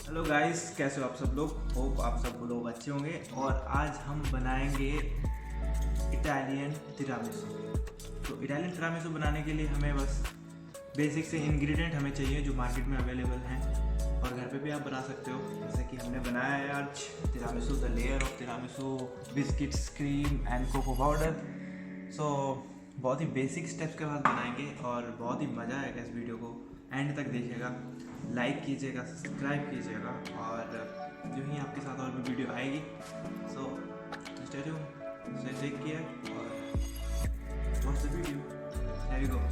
Hello guys, कैसे हो आप सब लोग। होप आप सब लोग अच्छे होंगे। और आज हम बनाएंगे इटालियन तिरामिसू। तो इटालियन तिरामिसू बनाने के लिए हमें बस बेसिक से इंग्रेडिएंट हमें चाहिए जो मार्केट में अवेलेबल हैं और घर पे भी आप बना सकते हो। जैसे कि हमने बनाया है आज tiramisu, the layer of tiramisu, biscuits, cream and cocoa powder. So बहुत ही बेसिक स्टेप्स के बाद बनाएंगे और बहुत ही मज़ा आएगा। इस वीडियो को एंड तक देखिएगा, लाइक कीजिएगा, सब्सक्राइब कीजिएगा और जो ही आपके साथ और भी वीडियो आएगी। So stay tuned, stay take care और watch the video. There you go.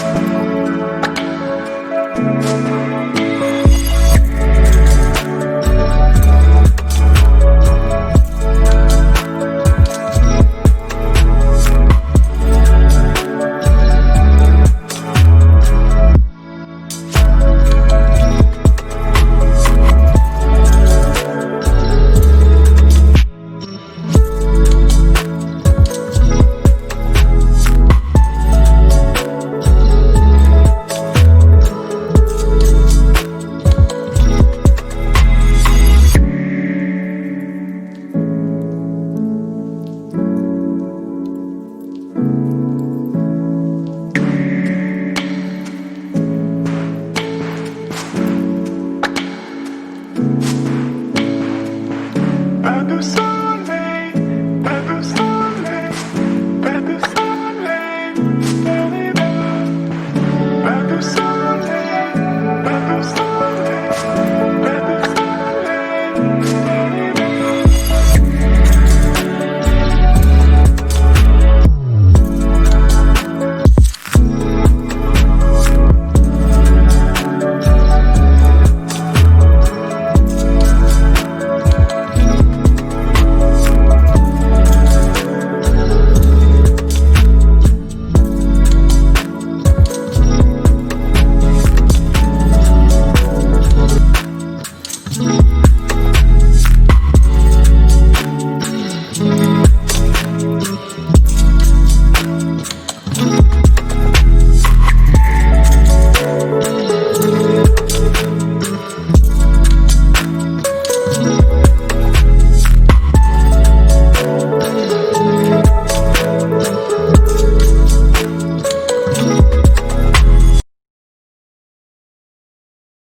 है।